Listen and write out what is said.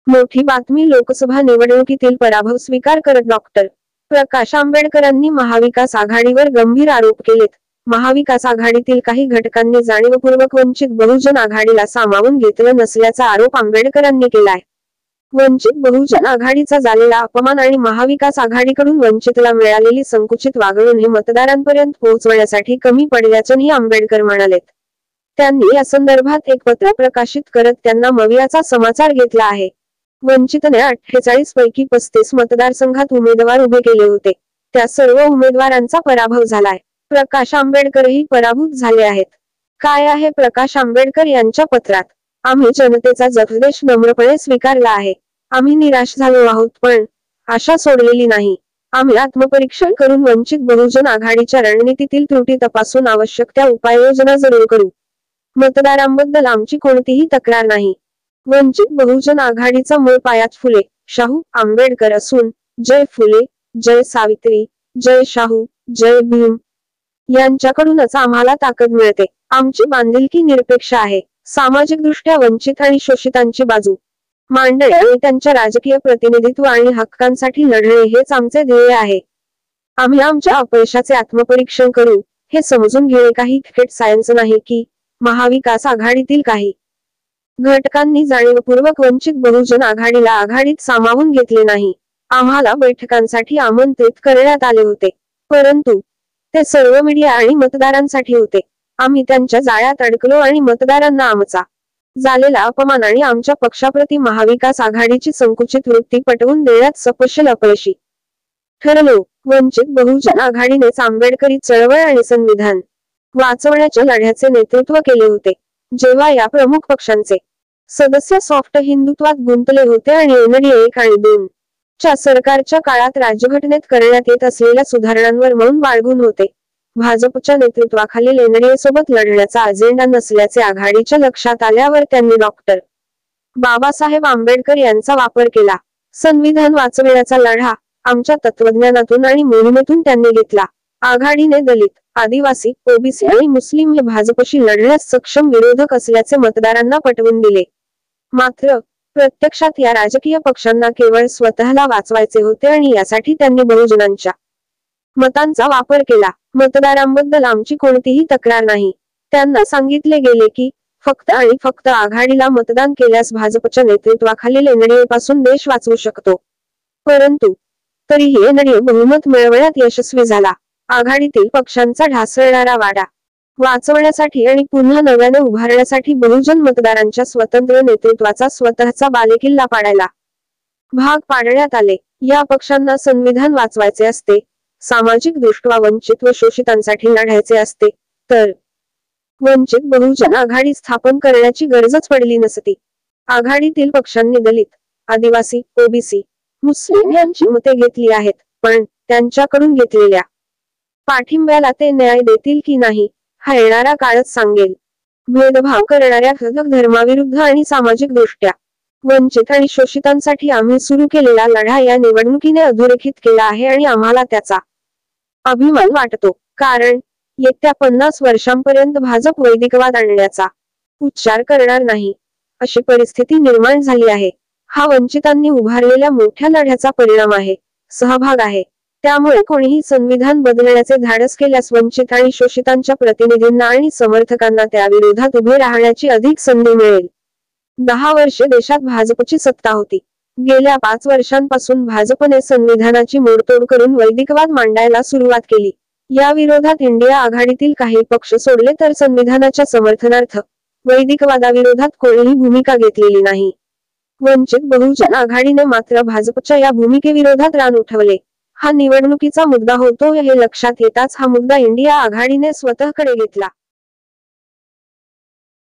मोठी बातमी लोकसभा निवडणुकीतील पराभव स्वीकार करत डॉक्टर प्रकाश आंबेडकरांनी महाविकास आघाडीवर गंभीर आरोप केलेत. महाविकास आघाडीतील काही घटकांनी जाणीवपूर्वक वंचित बहुजन आघाडीला सामावून घेतलं नसल्याचा आरोप आंबेडकरांनी केलाय. वंचित बहुजन आघाडीचा झालेला अपमान आणि महाविकास आघाडीकडून वंचितला मिळालेली संकुचित वागणूक हे मतदारांपर्यंत पोहोचवण्यासाठी कमी पडल्याचंही आंबेडकर म्हणालेत. त्यांनी या संदर्भात एक पत्र प्रकाशित करत त्यांना मवियाचा समाचार घेतला आहे. वंचितने 48 पैकी 35 मतदारसंघात उमेदवार उभे केले होते. त्या सर्व उमेदवारांचा पराभव झालाय. प्रकाश आंबेडकरही पराभूत झाले आहेत. काय आहे प्रकाश आंबेडकर यांच्या पत्रात? आम्ही जनतेचा जनादेश नम्रपणे स्वीकारला आहे. आम्ही निराश झालो आहोत पण आशा सोडलेली नाही. आम्ही आत्मपरीक्षण करून वंचित बहुजन आघाडीच्या रणनीतीतील त्रुटी तपासून आवश्यक त्या उपाययोजना जरूर करू. मतदारांबद्दल आमची कोणतीही तक्रार नाही. वंचित बहुजन आघाडीचा मूळ पायाच फुले शाहू आंबेडकर असून जय फुले, जय सावित्री, जय शाहू, जय भीम यांच्याकडूनच आम्हाला ताकद मिळते. आमची बांधिलकी निरपेक्ष आहे. सामाजिकदृष्ट्या वंचित आणि शोषितांची बाजू मांडणे आणि त्यांच्या राजकीय प्रतिनिधित्व आणि हक्कांसाठी लढणे हेच आमचे ध्येय आहे. आम्ही आमच्या अपयशाचे आत्मपरीक्षण करू. हे समजून घेणे काही क्रिकेट सायन्स नाही की महाविकास आघाडीतील काही घटकांनी जाणीवपूर्वक वंचित बहुजन आघाडीला आघाडीत सामावून घेतले नाही. आम्हाला बैठकांसाठी आमंत्रित करण्यात आले होते, परंतु ते सर्व मीडिया आणि मतदारांसाठी होते. आम्ही त्यांच्या जाळ्यात अडकलो आणि मतदारांना आमचा झालेला अपमान आणि आमच्या पक्षाप्रती महाविकास आघाडीची संकुचित वृत्ती पटवून देण्यात सपशेल अपयशी ठरलो. वंचित बहुजन आघाडीनेच आंबेडकरी चळवळ आणि संविधान वाचवण्याच्या लढ्याचे नेतृत्व केले होते. जेव्हा या प्रमुख पक्षांचे सदस्य सॉफ्ट हिंदुत्वात गुंतले होते आणि एनडीए 1 आणि 2 च्या सरकारच्या काळात राज्यघटनेत करण्यात येत असलेल्या सुधारणांवर मौन बाळगून होते. भाजपच्या नेतृत्वाखालील एनडीए सोबत लढण्याचा अजेंडा नसल्याचे आघाडीच्या लक्षात आल्यावर त्यांनी डॉक्टर बाबासाहेब आंबेडकर यांचा वापर केला. संविधान वाचवण्याचा लढा आमच्या तत्वज्ञानातून आणि मोहिमेतून त्यांनी घेतला. आघाडीने दलित, आदिवासी, ओबीसी आणि मुस्लिम हे भाजपशी लढण्यास सक्षम विरोधक असल्याचे मतदारांना पटवून दिले. मात्र प्रत्यक्षात या राजकीय पक्षांना केवळ स्वतःला वाचवायचे होते आणि यासाठी त्यांनी बहुजनांच्या मतांचा वापर केला. मतदारांबद्दल आमची कोणतीही तक्रार नाही. त्यांना सांगितले गेले की फक्त आणि फक्त आघाडीला मतदान केल्यास भाजपच्या नेतृत्वाखालील एनडीए पासून देश वाचवू शकतो. परंतु तरीही एनडीए बहुमत मिळवण्यात यशस्वी झाला. आघाडीतील पक्षांचा ढासळणारा वाडा वाचवण्यासाठी आणि पुन्हा नव्याने उभारण्यासाठी बहुजन मतदारांच्या स्वतंत्र नेतृत्वाचा स्वतःचा बालेकिल्ला पाडायला भाग पाडण्यात आले. या पक्षांना संविधान वाचवायचे असते, सामाजिक दृष्ट्या वंचित व शोषितांसाठी लढायचे असते, तर वंचित बहुजन आघाडी स्थापन करण्याची गरजच पडली नसती. आघाडीतील पक्षांनी दलित, आदिवासी, ओबीसी, मुस्लिम यांची मते घेतली आहेत, पण त्यांच्याकडून घेतलेल्या पाठिंब्याला ते न्याय देतील की नाही हा येणारा काळच सांगेल. भेदभाव करणाऱ्या धर्माविरुद्ध आणि सामाजिक दृष्ट्या वंचित आणि शोषितांसाठी आम्ही सुरू केलेला लढा या निवडणुकीने अधोरेखित केला आहे आणि आम्हाला त्याचा अभिमान वाटतो. कारण येत्या 50 वर्षांपर्यंत भाजप वैदिकवाद आणण्याचा उच्चार करणार नाही अशी परिस्थिती निर्माण झाली आहे. हा वंचितांनी उभारलेल्या मोठ्या लढ्याचा परिणाम आहे, सहभाग आहे. त्यामुळे कोणीही संविधान बदलण्याचे धाडस केल्यास वंचित आणि शोषितांच्या प्रतिनिधींना आणि समर्थकांना त्या विरोधात उभे राहण्याची अधिक संधी मिळेल. 10 वर्षे देशात भाजपची सत्ता होती. गेल्या 5 वर्षांपासून भाजपने संविधानाची मोडतोड करून वैदिकवाद मांडायला सुरुवात केली. या विरोधात इंडिया आघाडीतील काही पक्ष सोडले तर संविधानाच्या समर्थनार्थ वैदिकवादाविरोधात कोणीही भूमिका घेतलेली नाही. वंचित बहुजन आघाडीने मात्र भाजपच्या या भूमिकेविरोधात रान उठवले. हा निवडणुकीचा मुद्दा होतो हे लक्षात येताच हा मुद्दा इंडिया आघाडीने स्वतःकडे घेतला.